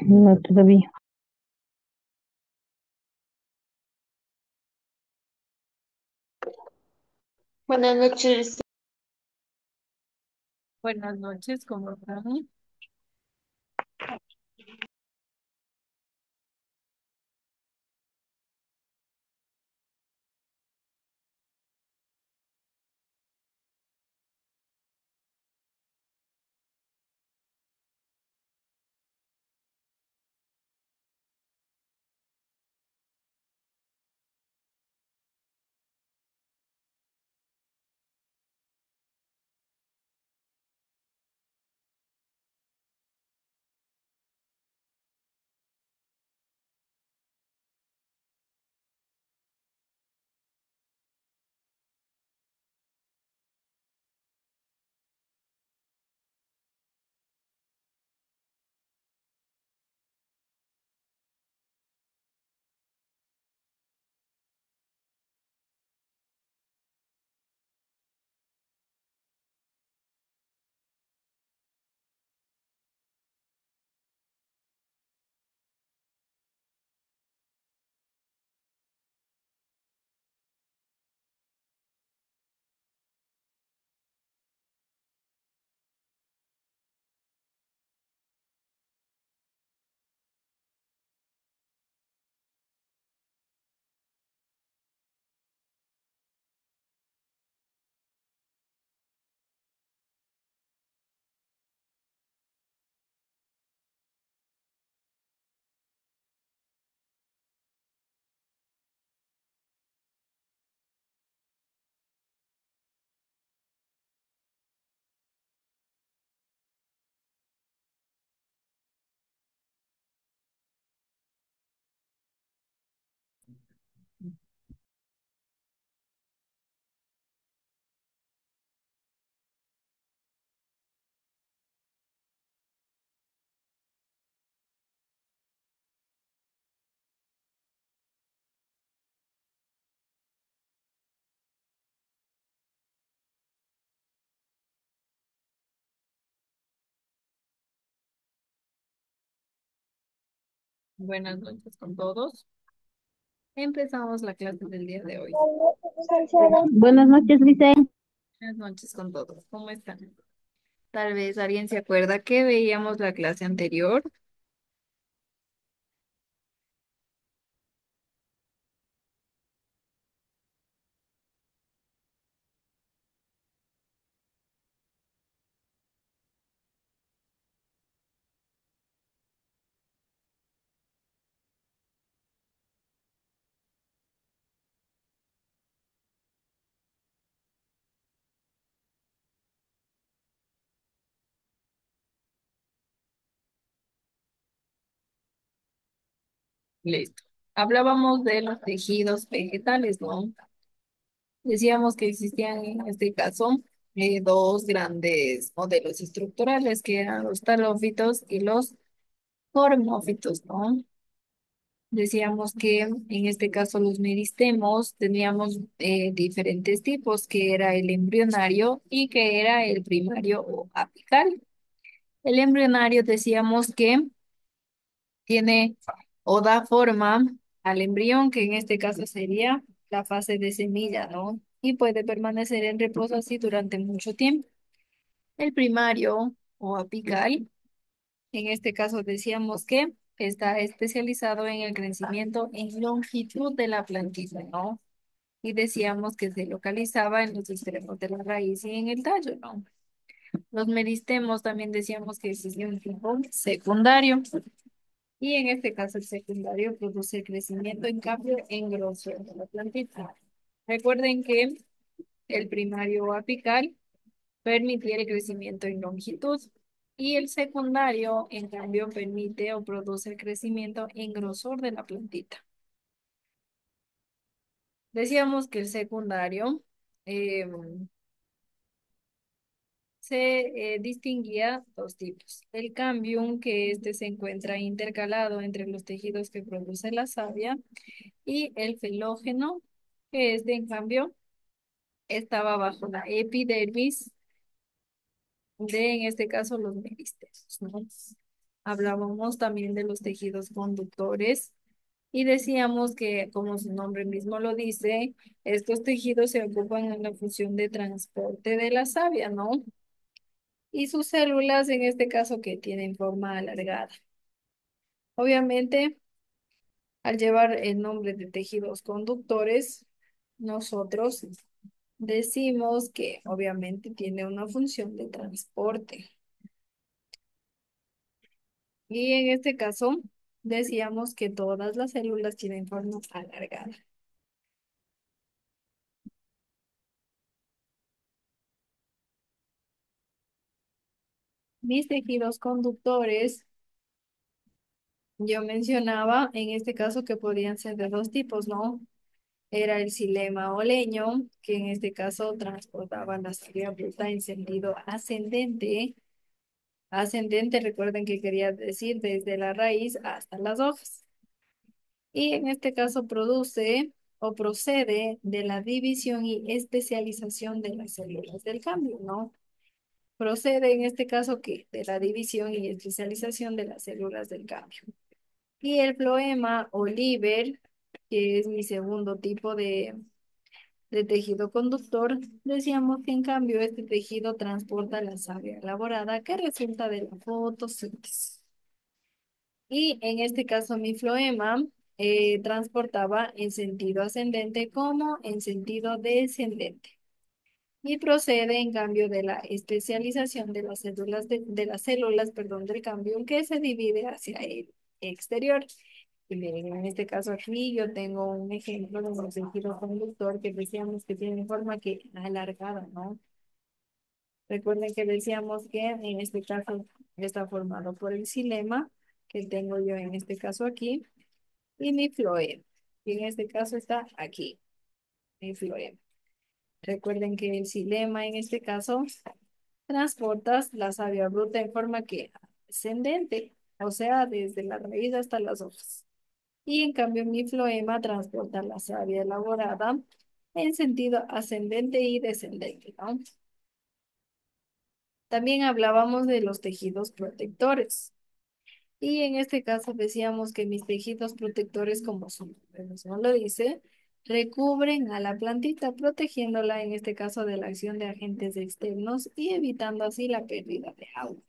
No, todavía. Buenas noches. Buenas noches, ¿cómo están? Buenas noches con todos. Empezamos la clase del día de hoy. Buenas noches, Licen. Buenas noches con todos. ¿Cómo están? Tal vez alguien se acuerda que veíamos la clase anterior. Listo. Hablábamos de los tejidos vegetales, ¿no? Decíamos que existían en este caso dos grandes modelos estructurales, que eran los talófitos y los cormófitos, ¿no? Decíamos que en este caso los meristemos teníamos diferentes tipos, que era el embrionario y que era el primario o apical. El embrionario decíamos que tiene o da forma al embrión, que en este caso sería la fase de semilla, ¿no? Y puede permanecer en reposo así durante mucho tiempo. El primario o apical, en este caso decíamos que está especializado en el crecimiento en longitud de la plantita, ¿no? Y decíamos que se localizaba en los extremos de la raíz y en el tallo, ¿no? Los meristemos también decíamos que existía un tipo secundario y en este caso el secundario produce crecimiento en cambio en grosor de la plantita. Recuerden que el primario o apical permitía el crecimiento en longitud y el secundario en cambio permite o produce el crecimiento en grosor de la plantita. Decíamos que el secundario eh, se distinguía dos tipos. El cambium, que este se encuentra intercalado entre los tejidos que produce la savia, y el felógeno, que este en cambio estaba bajo la epidermis de, en este caso, los meristeros, ¿no? Hablábamos también de los tejidos conductores y decíamos que, como su nombre mismo lo dice, estos tejidos se ocupan en la función de transporte de la savia, ¿no? Y sus células, en este caso, que tienen forma alargada. Obviamente, al llevar el nombre de tejidos conductores, nosotros decimos que obviamente tiene una función de transporte. Y en este caso, decíamos que todas las células tienen forma alargada. Mis tejidos conductores, yo mencionaba en este caso que podían ser de dos tipos, ¿no? Era el xilema o leño, que en este caso transportaba la savia bruta en sentido ascendente. Ascendente, recuerden que quería decir desde la raíz hasta las hojas. Y en este caso produce o procede de la división y especialización de las células del cambio, ¿no? Procede en este caso que de la división y especialización de las células del cambio. Y el floema o liber, que es mi segundo tipo de tejido conductor, decíamos que en cambio este tejido transporta la savia elaborada que resulta de la fotosíntesis. Y en este caso mi floema transportaba en sentido ascendente como en sentido descendente. Y procede en cambio de la especialización de las células de las células, perdón, del cambio que se divide hacia el exterior. Y miren, en este caso aquí yo tengo un ejemplo de un tejido conductor que decíamos que tiene forma que alargada, ¿no? Recuerden que decíamos que en este caso está formado por el xilema, que tengo yo en este caso aquí, y mi floema, y en este caso está aquí, mi floema. Recuerden que el xilema en este caso transportas la savia bruta en forma que ascendente, o sea, desde la raíz hasta las hojas. Y en cambio mi floema transporta la savia elaborada en sentido ascendente y descendente, ¿no? También hablábamos de los tejidos protectores. Y en este caso decíamos que mis tejidos protectores, como su nombre mismo lo dice, recubren a la plantita, protegiéndola en este caso de la acción de agentes externos y evitando así la pérdida de agua.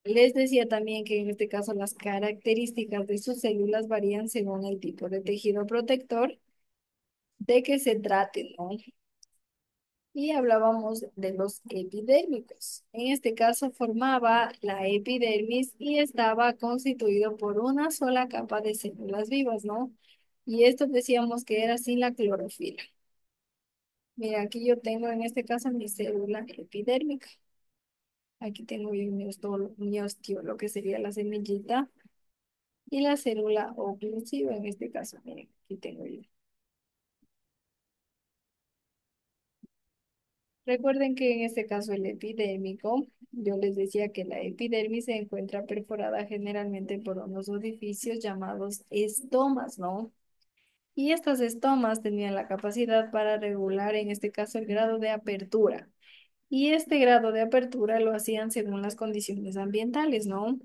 Les decía también que en este caso las características de sus células varían según el tipo de tejido protector de que se trate, ¿no? Y hablábamos de los epidérmicos. En este caso formaba la epidermis y estaba constituido por una sola capa de células vivas, ¿no? Y esto decíamos que era sin la clorofila. Mira, aquí yo tengo en este caso mi célula epidérmica. Aquí tengo yo mi ostiolo, que sería la semillita, y la célula oclusiva, en este caso, miren, aquí tengo yo. Recuerden que en este caso el epidérmico, yo les decía que la epidermis se encuentra perforada generalmente por unos orificios llamados estomas, ¿no? Y estas estomas tenían la capacidad para regular, en este caso, el grado de apertura. Y este grado de apertura lo hacían según las condiciones ambientales, ¿no?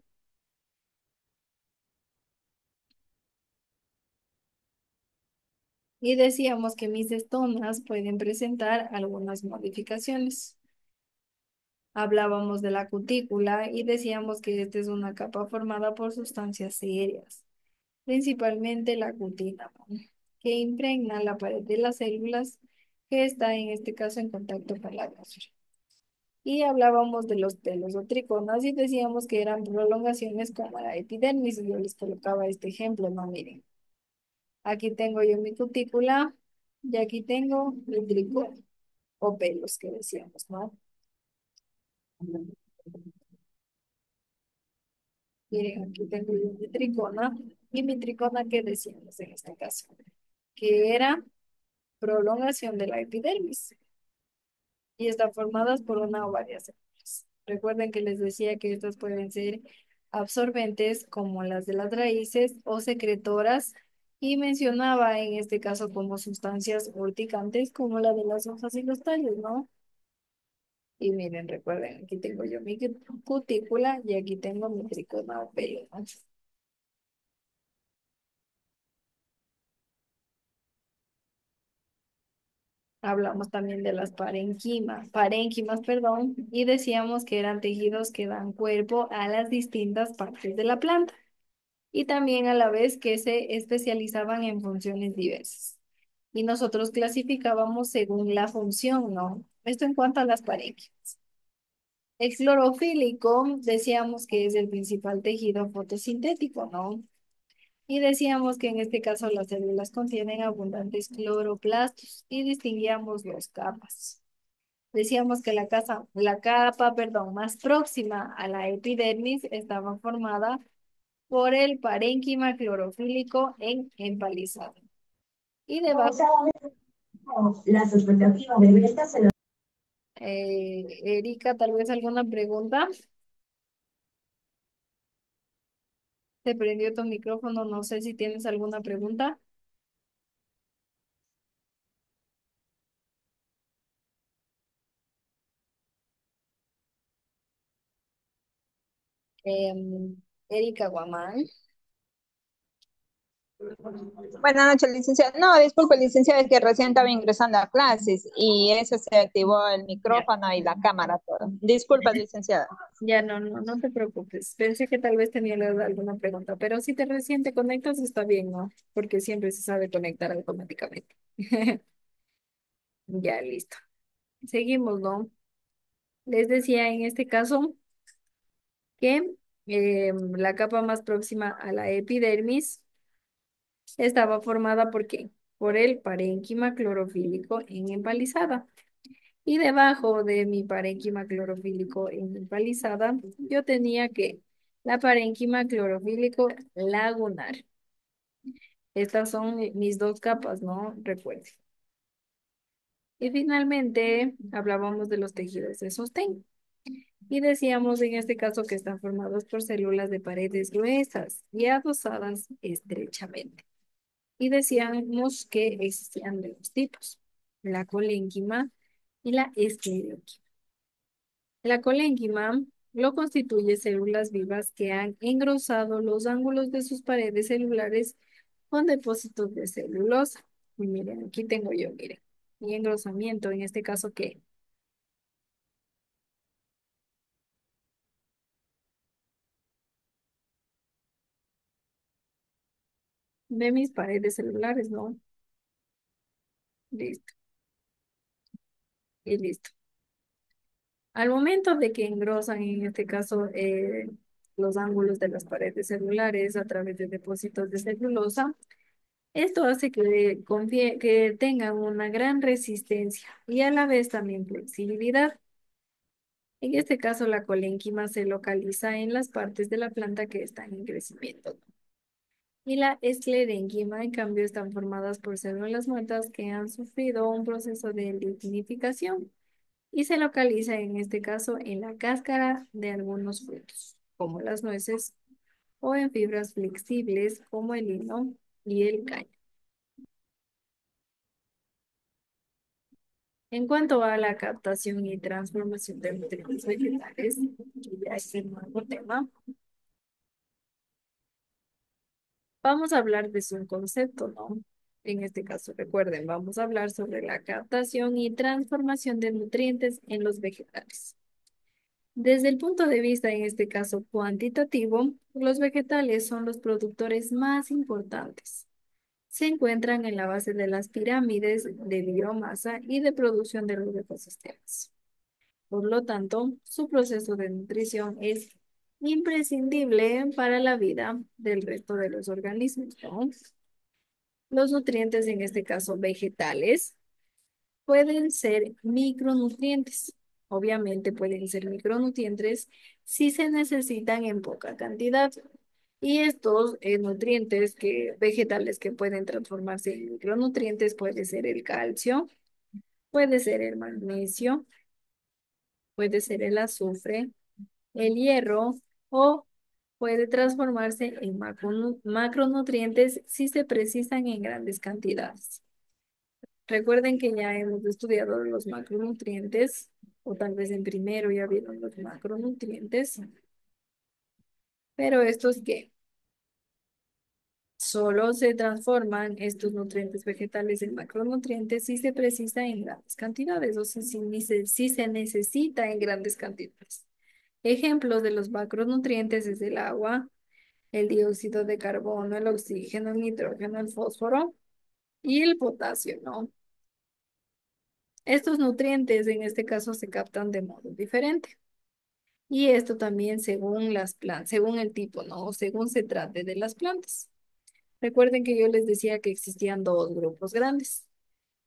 Y decíamos que mis estomas pueden presentar algunas modificaciones. Hablábamos de la cutícula y decíamos que esta es una capa formada por sustancias serias, principalmente la cutina, ¿no? Que impregna la pared de las células que está en este caso en contacto con la atmósfera. Y hablábamos de los pelos o triconas y decíamos que eran prolongaciones como la epidermis y yo les colocaba este ejemplo, no miren. Aquí tengo yo mi cutícula y aquí tengo mi tricona o pelos que decíamos, ¿no? Miren, aquí tengo yo mi tricona y mi tricona que decíamos en este caso, que era prolongación de la epidermis y están formadas por una o varias células. Recuerden que les decía que estas pueden ser absorbentes como las de las raíces o secretoras y mencionaba en este caso como sustancias urticantes como la de las hojas y los tallos, ¿no? Y miren, recuerden, aquí tengo yo mi cutícula y aquí tengo mi tricoma o pelo, ¿no? Hablamos también de las parénquimas, perdón, y decíamos que eran tejidos que dan cuerpo a las distintas partes de la planta y también a la vez que se especializaban en funciones diversas. Y nosotros clasificábamos según la función, ¿no? Esto en cuanto a las parénquimas. El clorofílico decíamos que es el principal tejido fotosintético, ¿no? Y decíamos que en este caso las células contienen abundantes cloroplastos y distinguíamos dos capas. Decíamos que la capa, más próxima a la epidermis estaba formada por el parénquima clorofílico en empalizado. Y debajo, Las expectativas de venta se lo... Erika, tal vez alguna pregunta. Se prendió tu micrófono, no sé si tienes alguna pregunta. Erika Guamán. Buenas noches, licenciada. No, disculpe, licenciada, es que recién estaba ingresando a clases y eso se activó el Ya. micrófono y la cámara todo. Disculpa, licenciada. Ya no te preocupes. Pensé que tal vez tenía alguna pregunta, pero si te recién te conectas está bien, ¿no? Porque siempre se sabe conectar automáticamente. Ya, listo. Seguimos, ¿no? Les decía en este caso que la capa más próxima a la epidermis estaba formada ¿por qué? Por el parénquima clorofílico en empalizada. Y debajo de mi parénquima clorofílico en empalizada, yo tenía que la parénquima clorofílico lagunar. Estas son mis dos capas, ¿no? Recuerden. Y finalmente hablábamos de los tejidos de sostén. Y decíamos en este caso que están formados por células de paredes gruesas y adosadas estrechamente. Y decíamos que existían dos tipos, la colénquima y la esclerénquima. La colénquima lo constituye células vivas que han engrosado los ángulos de sus paredes celulares con depósitos de celulosa. Y miren, aquí tengo yo, miren, y engrosamiento, en este caso, ¿qué? De mis paredes celulares, ¿no? Listo, y listo. Al momento de que engrosan, en este caso, los ángulos de las paredes celulares a través de depósitos de celulosa, esto hace que tengan una gran resistencia y a la vez también flexibilidad. En este caso, la colénquima se localiza en las partes de la planta que están en crecimiento. Y la esclerénquima, en cambio, están formadas por células muertas que han sufrido un proceso de lignificación y se localiza en este caso en la cáscara de algunos frutos, como las nueces, o en fibras flexibles como el lino y el cáñamo. En cuanto a la captación y transformación de nutrientes vegetales, que ya es el nuevo tema, vamos a hablar de su concepto, ¿no? En este caso, recuerden, vamos a hablar sobre la captación y transformación de nutrientes en los vegetales. Desde el punto de vista, en este caso, cuantitativo, los vegetales son los productores más importantes. Se encuentran en la base de las pirámides de biomasa y de producción de los ecosistemas. Por lo tanto, su proceso de nutrición es imprescindible para la vida del resto de los organismos, ¿no? Los nutrientes, en este caso vegetales, pueden ser micronutrientes. Obviamente pueden ser micronutrientes si se necesitan en poca cantidad. Y estos nutrientes vegetales que pueden transformarse en micronutrientes puede ser el calcio, puede ser el magnesio, puede ser el azufre, el hierro o puede transformarse en macronutrientes si se precisan en grandes cantidades. Recuerden que ya hemos estudiado los macronutrientes o tal vez en primero ya vieron los macronutrientes, pero estos que solo se transforman estos nutrientes vegetales en macronutrientes si se precisa en grandes cantidades, o sea, si se necesita en grandes cantidades. Ejemplos de los macronutrientes es el agua, el dióxido de carbono, el oxígeno, el nitrógeno, el fósforo y el potasio, ¿no? Estos nutrientes en este caso se captan de modo diferente. Y esto también según las plantas, según el tipo, ¿no? O según se trate de las plantas. Recuerden que yo les decía que existían dos grupos grandes,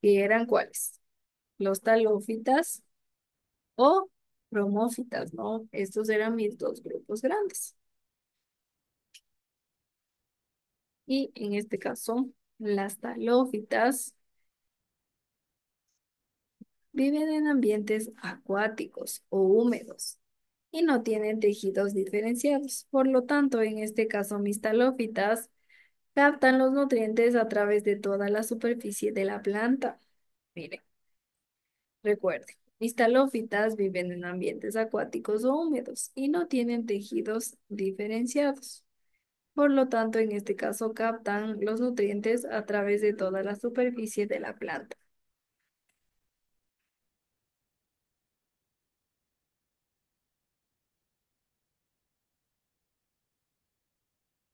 que eran ¿cuáles? Los talófitas o bromófitas, ¿no? Estos eran mis dos grupos grandes. Y en este caso, las talófitas viven en ambientes acuáticos o húmedos y no tienen tejidos diferenciados. Por lo tanto, en este caso, mis talófitas captan los nutrientes a través de toda la superficie de la planta. Miren, recuerden, mis talófitas viven en ambientes acuáticos o húmedos y no tienen tejidos diferenciados. Por lo tanto, en este caso, captan los nutrientes a través de toda la superficie de la planta.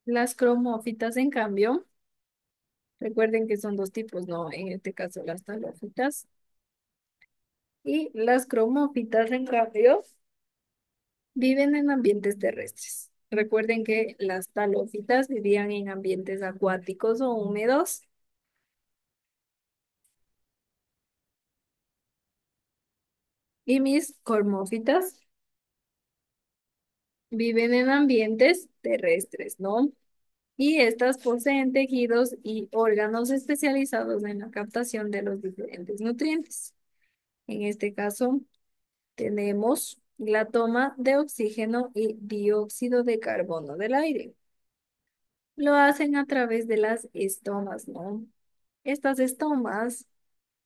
Las cromófitas, en cambio, recuerden que son dos tipos, ¿no? En este caso, las talófitas y las cromófitas, en cambio, viven en ambientes terrestres. Recuerden que las talófitas vivían en ambientes acuáticos o húmedos y mis cormófitas viven en ambientes terrestres, ¿no? Y estas poseen tejidos y órganos especializados en la captación de los diferentes nutrientes. En este caso, tenemos la toma de oxígeno y dióxido de carbono del aire. Lo hacen a través de las estomas, ¿no? Estas estomas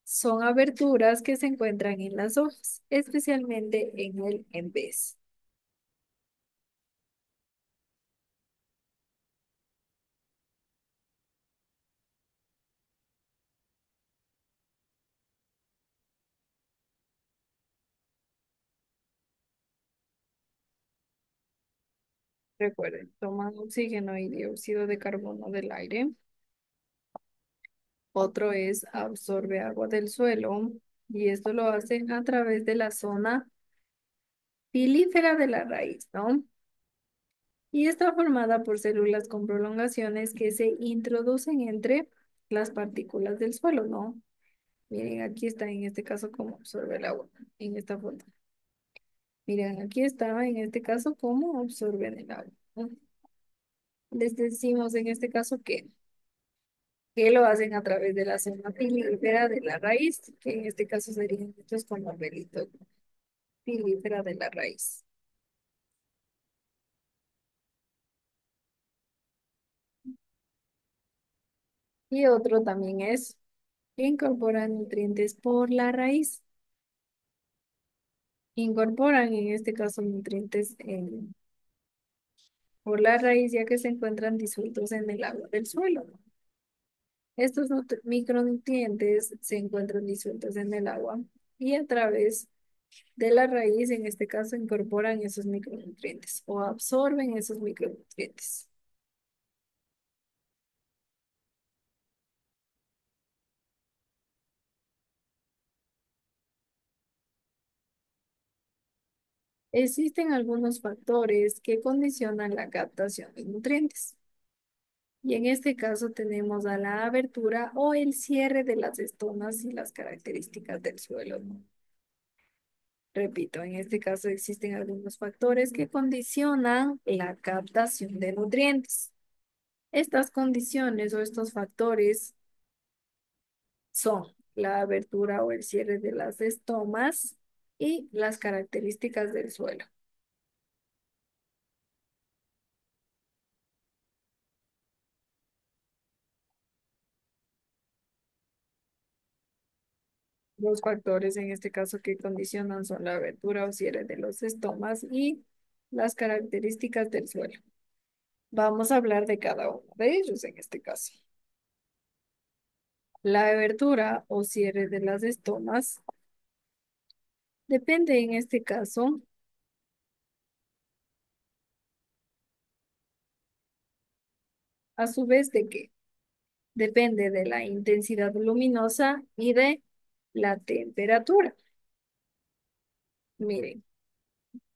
son aberturas que se encuentran en las hojas, especialmente en el en vez. Recuerden, toman oxígeno y dióxido de carbono del aire. Otro es absorbe agua del suelo y esto lo hacen a través de la zona pilífera de la raíz, ¿no? Y está formada por células con prolongaciones que se introducen entre las partículas del suelo, ¿no? Miren, aquí está en este caso cómo absorbe el agua, en esta foto. Miren, aquí está en este caso cómo absorben el agua, ¿no? Les decimos en este caso que lo hacen a través de la zona pilífera de la raíz, que en este caso serían estos como pelitos pilífera de la raíz. Y otro también es que incorporan nutrientes por la raíz. Incorporan en este caso nutrientes por la raíz ya que se encuentran disueltos en el agua del suelo. Estos micronutrientes se encuentran disueltos en el agua y a través de la raíz, en este caso, incorporan esos micronutrientes o absorben esos micronutrientes. Existen algunos factores que condicionan la captación de nutrientes. Y en este caso tenemos a la abertura o el cierre de las estomas y las características del suelo, ¿no? Repito, en este caso existen algunos factores que condicionan la captación de nutrientes. Estas condiciones o estos factores son la abertura o el cierre de las estomas y las características del suelo. Los factores en este caso que condicionan son la abertura o cierre de los estomas y las características del suelo. Vamos a hablar de cada uno de ellos en este caso. La abertura o cierre de las estomas depende en este caso, a su vez, de qué. Depende de la intensidad luminosa y de la temperatura. Miren,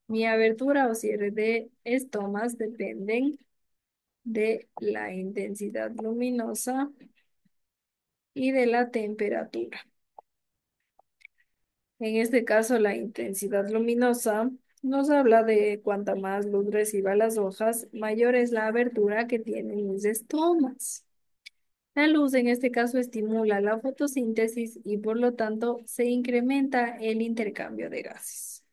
mi abertura o cierre de estomas dependen de la intensidad luminosa y de la temperatura. En este caso, la intensidad luminosa nos habla de cuanta más luz reciba las hojas, mayor es la abertura que tienen mis estomas. La luz en este caso estimula la fotosíntesis y por lo tanto se incrementa el intercambio de gases.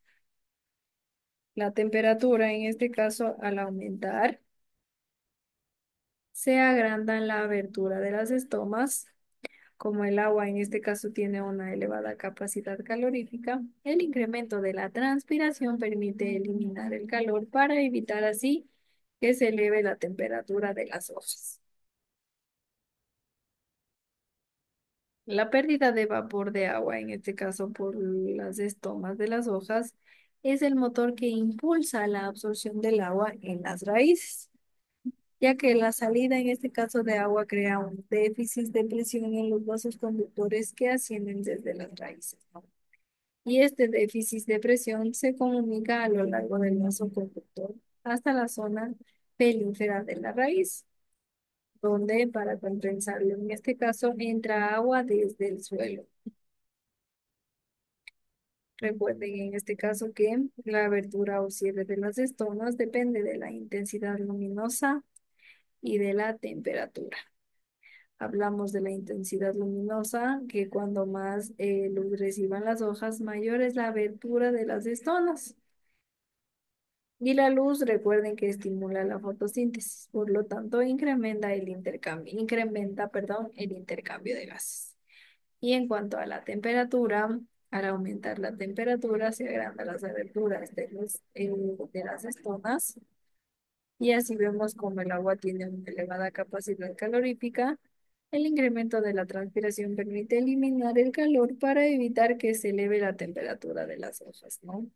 La temperatura en este caso al aumentar se agranda la abertura de las estomas. Como el agua en este caso tiene una elevada capacidad calorífica, el incremento de la transpiración permite eliminar el calor para evitar así que se eleve la temperatura de las hojas. La pérdida de vapor de agua, en este caso por las estomas de las hojas, es el motor que impulsa la absorción del agua en las raíces, ya que la salida en este caso de agua crea un déficit de presión en los vasos conductores que ascienden desde las raíces, ¿no? Y este déficit de presión se comunica a lo largo del vaso conductor hasta la zona pelífera de la raíz, donde para compensarlo en este caso entra agua desde el suelo. Recuerden en este caso que la abertura o cierre de las estomas depende de la intensidad luminosa y de la temperatura. Hablamos de la intensidad luminosa, que cuando más luz reciban las hojas, mayor es la abertura de las estomas. Y la luz, recuerden que estimula la fotosíntesis, por lo tanto incrementa, el intercambio de gases. Y en cuanto a la temperatura, al aumentar la temperatura se agrandan las aberturas de las estomas y así vemos como el agua tiene una elevada capacidad calorífica. El incremento de la transpiración permite eliminar el calor para evitar que se eleve la temperatura de las hojas, ¿no?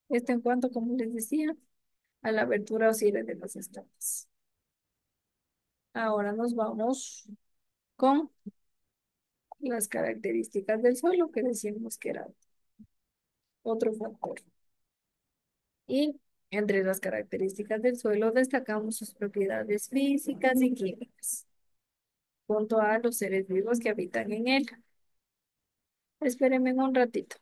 Esto en cuanto, como les decía, a la abertura o cierre de las estomas. Ahora nos vamos con las características del suelo que decíamos que era otro factor. Y entre las características del suelo destacamos sus propiedades físicas y químicas, junto a los seres vivos que habitan en él. Espérenme un ratito.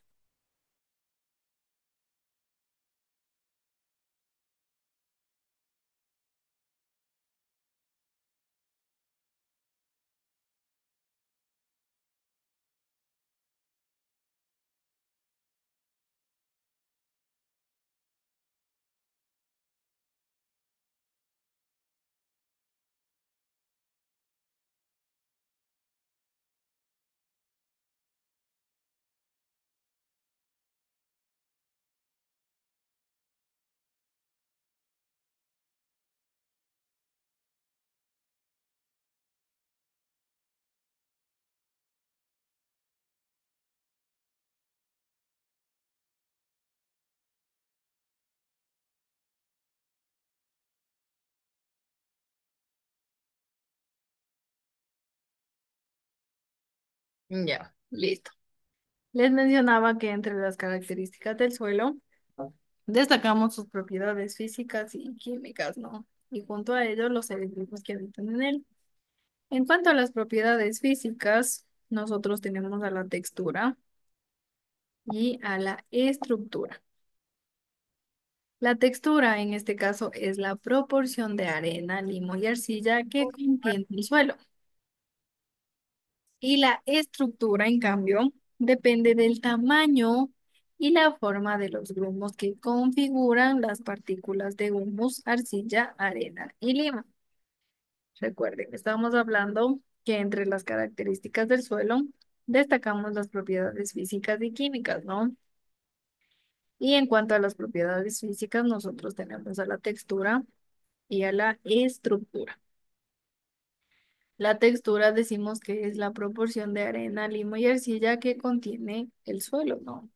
Ya, listo. Les mencionaba que entre las características del suelo destacamos sus propiedades físicas y químicas, ¿no? Y junto a ello los seres vivos que habitan en él. En cuanto a las propiedades físicas, nosotros tenemos a la textura y a la estructura. La textura en este caso es la proporción de arena, limo y arcilla que contiene el suelo. Y la estructura, en cambio, depende del tamaño y la forma de los grumos que configuran las partículas de humus, arcilla, arena y lima. Recuerden que estamos hablando que entre las características del suelo destacamos las propiedades físicas y químicas, ¿no? Y en cuanto a las propiedades físicas, nosotros tenemos a la textura y a la estructura. La textura decimos que es la proporción de arena, limo y arcilla que contiene el suelo, ¿no?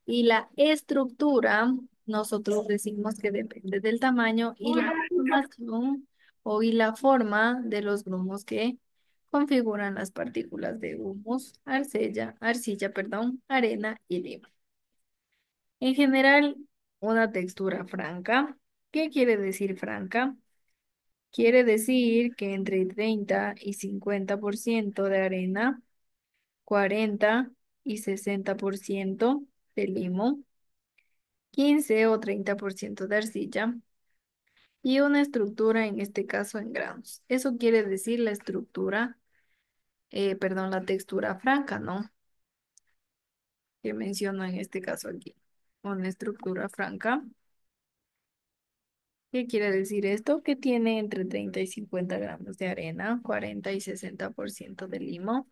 Y la estructura, nosotros decimos que depende del tamaño y la formación y la forma de los grumos que configuran las partículas de humus, arcilla, perdón, arena y limo. En general, una textura franca. ¿Qué quiere decir franca? Quiere decir que entre 30 y 50% de arena, 40 y 60% de limo, 15 o 30% de arcilla y una estructura, en este caso en granos. Eso quiere decir la estructura, perdón, la textura franca, ¿no? Que menciono en este caso aquí. Una estructura franca. ¿Qué quiere decir esto? Que tiene entre 30 y 50 gramos de arena, 40 y 60% de limo,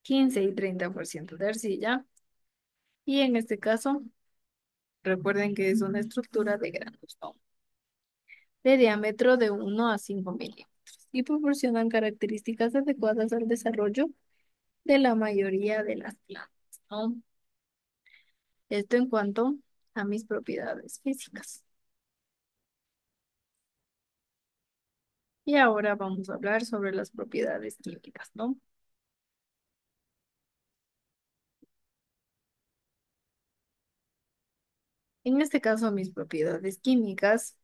15 y 30% de arcilla. Y en este caso, recuerden que es una estructura de granos, ¿no? De diámetro de 1 a 5 milímetros y proporcionan características adecuadas al desarrollo de la mayoría de las plantas, ¿no? Esto en cuanto a mis propiedades físicas. Y ahora vamos a hablar sobre las propiedades químicas, ¿no? En este caso, mis propiedades químicas,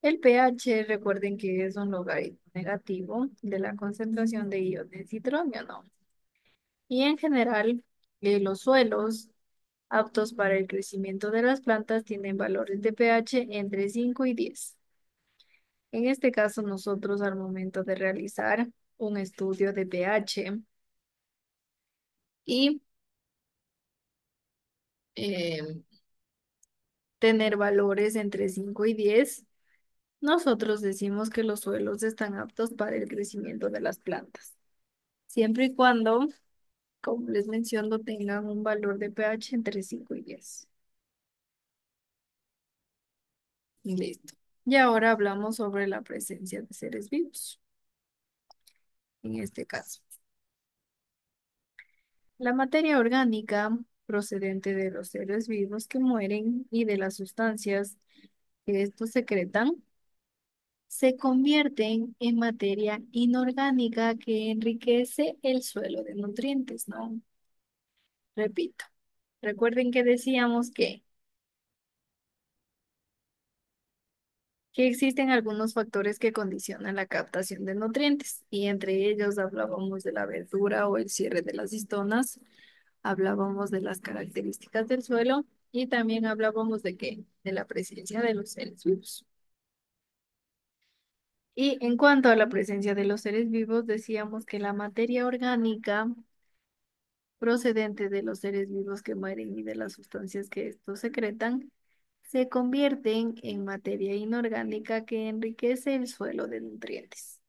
el pH, recuerden que es un logaritmo negativo de la concentración de iones de hidrógeno. Y en general, los suelos aptos para el crecimiento de las plantas tienen valores de pH entre 5 y 10. En este caso, nosotros al momento de realizar un estudio de pH y eh, tener valores entre 5 y 10, nosotros decimos que los suelos están aptos para el crecimiento de las plantas, siempre y cuando, como les menciono, tengan un valor de pH entre 5 y 10. Listo. Y ahora hablamos sobre la presencia de seres vivos, en este caso. La materia orgánica procedente de los seres vivos que mueren y de las sustancias que estos secretan se convierten en materia inorgánica que enriquece el suelo de nutrientes, ¿no? Repito, recuerden que decíamos que existen algunos factores que condicionan la captación de nutrientes y entre ellos hablábamos de la abertura o el cierre de las histonas, hablábamos de las características del suelo y también hablábamos de qué, de la presencia de los seres vivos. Y en cuanto a la presencia de los seres vivos, decíamos que la materia orgánica procedente de los seres vivos que mueren y de las sustancias que estos secretan, se convierten en materia inorgánica que enriquece el suelo de nutrientes.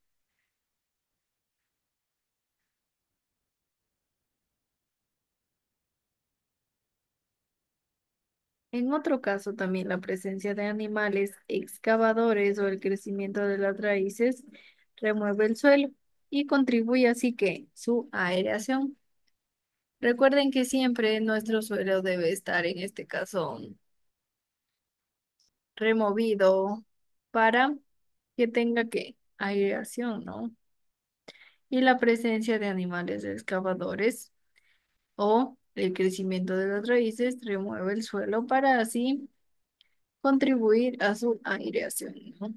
En otro caso, también la presencia de animales excavadores o el crecimiento de las raíces remueve el suelo y contribuye así que su aireación. Recuerden que siempre nuestro suelo debe estar, en este caso, removido para que tenga que aireación, ¿no? Y la presencia de animales excavadores o el crecimiento de las raíces remueve el suelo para así contribuir a su aireación, ¿no?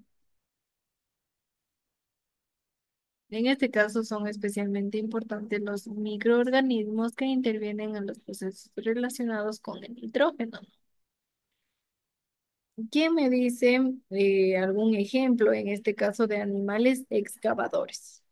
En este caso son especialmente importantes los microorganismos que intervienen en los procesos relacionados con el nitrógeno. ¿Quién me dice algún ejemplo, en este caso, de animales excavadores?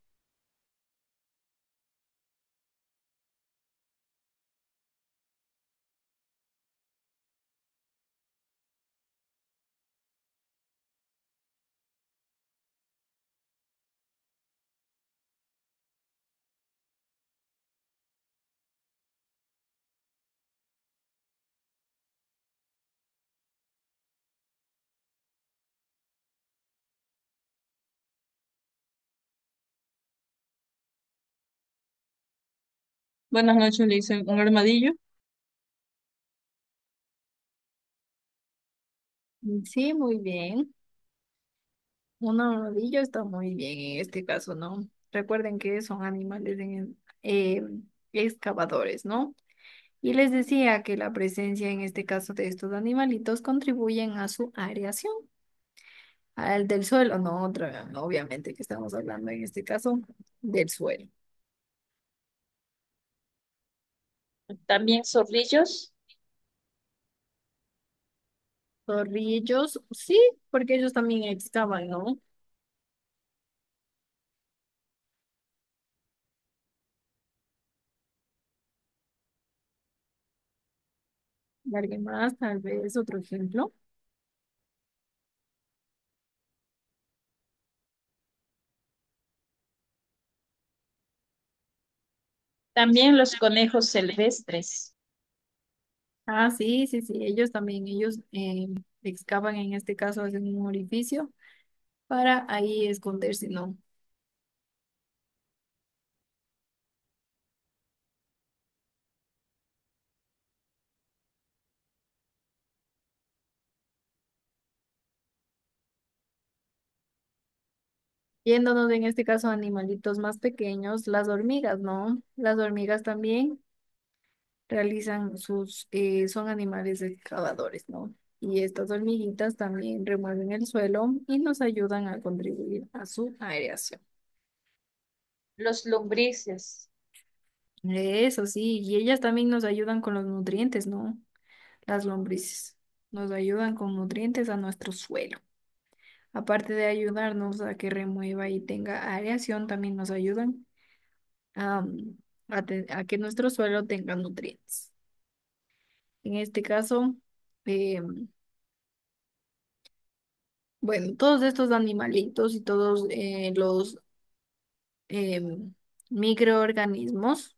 Buenas noches, le hice un armadillo. Sí, muy bien. Un armadillo está muy bien en este caso, ¿no? Recuerden que son animales excavadores, ¿no? Y les decía que la presencia en este caso de estos animalitos contribuyen a su aireación, al del suelo, no otra, obviamente que estamos hablando en este caso del suelo. También zorrillos. Zorrillos, sí, porque ellos también excavan, ¿no? ¿Y alguien más? Tal vez otro ejemplo. También los conejos silvestres. Ah, sí, sí, sí, ellos también, ellos excavan en este caso, hacen un orificio para ahí esconderse, ¿no? Yéndonos en este caso a animalitos más pequeños, las hormigas, ¿no? Las hormigas también realizan son animales excavadores, ¿no? Y estas hormiguitas también remueven el suelo y nos ayudan a contribuir a su aireación. Los lombrices. Eso sí, y ellas también nos ayudan con los nutrientes, ¿no? Las lombrices nos ayudan con nutrientes a nuestro suelo. Aparte de ayudarnos a que remueva y tenga aireación, también nos ayudan am, a que nuestro suelo tenga nutrientes. En este caso, em, bueno, todos estos animalitos y todos los microorganismos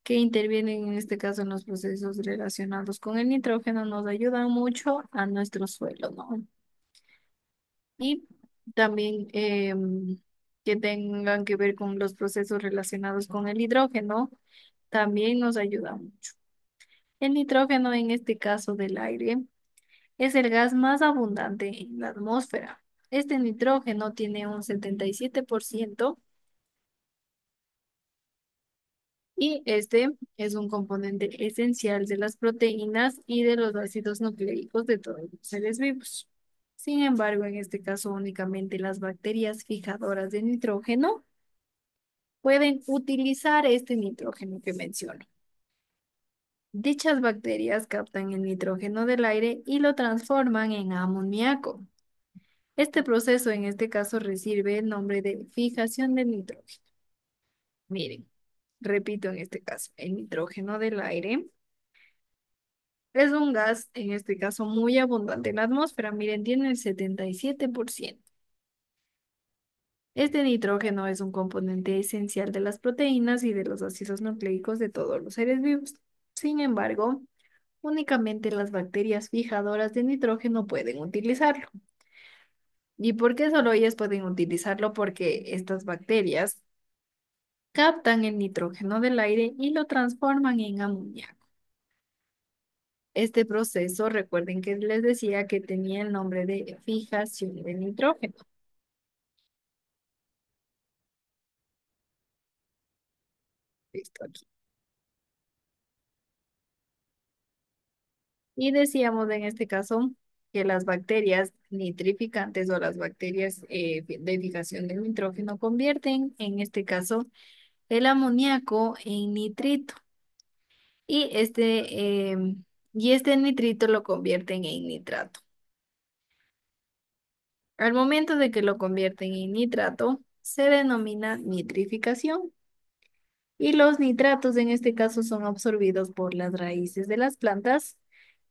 que intervienen en este caso en los procesos relacionados con el nitrógeno nos ayudan mucho a nuestro suelo, ¿no? Y también que tengan que ver con los procesos relacionados con el hidrógeno, también nos ayuda mucho. El nitrógeno, en este caso del aire, es el gas más abundante en la atmósfera. Este nitrógeno tiene un 77% y este es un componente esencial de las proteínas y de los ácidos nucleicos de todos los seres vivos. Sin embargo, en este caso únicamente las bacterias fijadoras de nitrógeno pueden utilizar este nitrógeno que menciono. Dichas bacterias captan el nitrógeno del aire y lo transforman en amoníaco. Este proceso en este caso recibe el nombre de fijación del nitrógeno. Miren, repito en este caso, el nitrógeno del aire es un gas, en este caso muy abundante en la atmósfera. Miren, tiene el 77%. Este nitrógeno es un componente esencial de las proteínas y de los ácidos nucleicos de todos los seres vivos. Sin embargo, únicamente las bacterias fijadoras de nitrógeno pueden utilizarlo. ¿Y por qué solo ellas pueden utilizarlo? Porque estas bacterias captan el nitrógeno del aire y lo transforman en amoníaco. Este proceso, recuerden que les decía que tenía el nombre de fijación de nitrógeno. Listo aquí. Y decíamos en este caso que las bacterias nitrificantes o las bacterias de fijación de nitrógeno convierten, en este caso, el amoníaco en nitrito. Y este nitrito lo convierten en nitrato. Al momento de que lo convierten en nitrato, se denomina nitrificación. Y los nitratos en este caso son absorbidos por las raíces de las plantas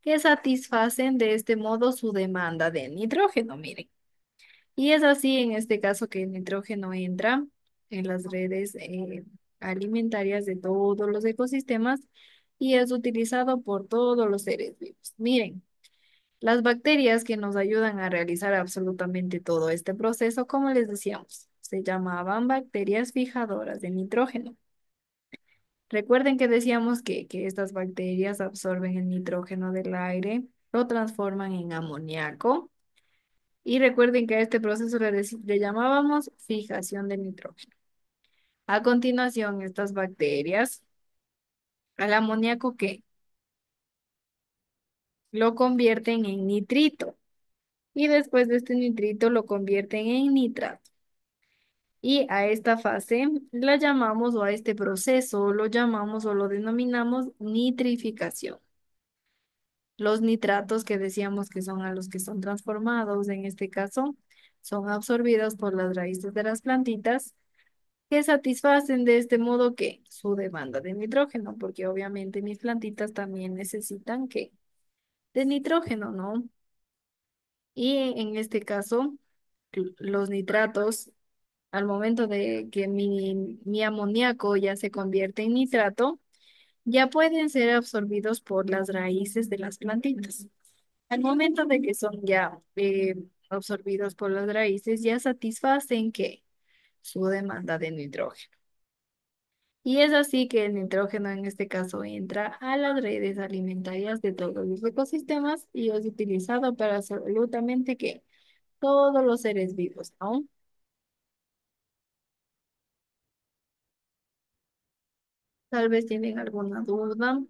que satisfacen de este modo su demanda de nitrógeno, miren. Y es así en este caso que el nitrógeno entra en las redes alimentarias de todos los ecosistemas y es utilizado por todos los seres vivos. Miren, las bacterias que nos ayudan a realizar absolutamente todo este proceso, como les decíamos, se llamaban bacterias fijadoras de nitrógeno. Recuerden que decíamos que estas bacterias absorben el nitrógeno del aire, lo transforman en amoníaco y recuerden que a este proceso le llamábamos fijación de nitrógeno. A continuación, estas bacterias al amoníaco que lo convierten en nitrito y después de este nitrito lo convierten en nitrato. Y a esta fase la llamamos o a este proceso lo llamamos o lo denominamos nitrificación. Los nitratos que decíamos que son a los que son transformados, en este caso, son absorbidos por las raíces de las plantitas que satisfacen de este modo que su demanda de nitrógeno, porque obviamente mis plantitas también necesitan que de nitrógeno, ¿no? Y en este caso, los nitratos, al momento de que mi amoníaco ya se convierte en nitrato, ya pueden ser absorbidos por las raíces de las plantitas. Al momento de que son ya absorbidos por las raíces, ya satisfacen que su demanda de nitrógeno. Y es así que el nitrógeno en este caso entra a las redes alimentarias de todos los ecosistemas y es utilizado para absolutamente que todos los seres vivos, ¿no? Tal vez tienen alguna duda,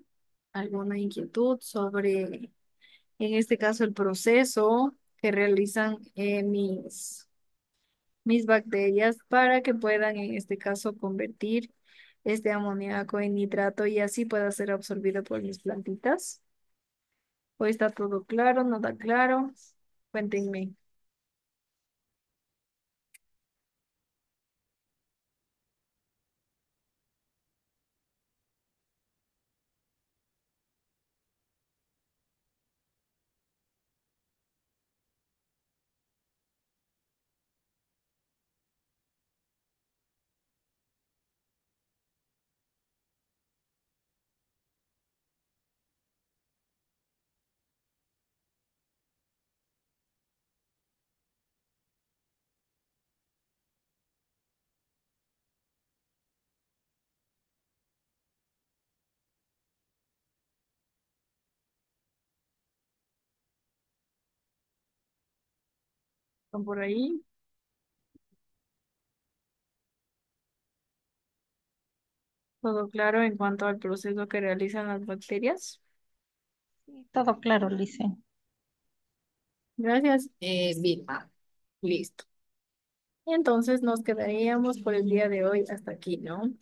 alguna inquietud sobre, en este caso, el proceso que realizan mis bacterias para que puedan, en este caso, convertir este amoníaco en nitrato y así pueda ser absorbido por mis plantitas. Hoy está todo claro, nada claro. Cuéntenme. ¿Están por ahí? ¿Todo claro en cuanto al proceso que realizan las bacterias? Sí, todo claro, Lice. Gracias, Vilma. Listo. Entonces nos quedaríamos por el día de hoy hasta aquí, ¿no?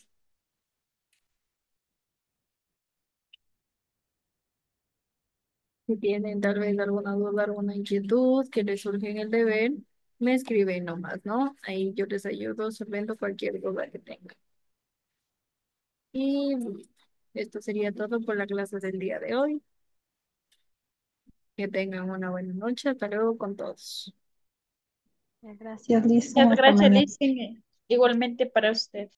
Si tienen tal vez alguna duda, alguna inquietud que les surge en el deber, me escriben nomás, ¿no? Ahí yo les ayudo, solvento cualquier duda que tengan. Y esto sería todo por la clase del día de hoy. Que tengan una buena noche. Hasta luego con todos. Gracias, Lice. Muchas Hasta gracias, mañana. Liz. Igualmente para usted.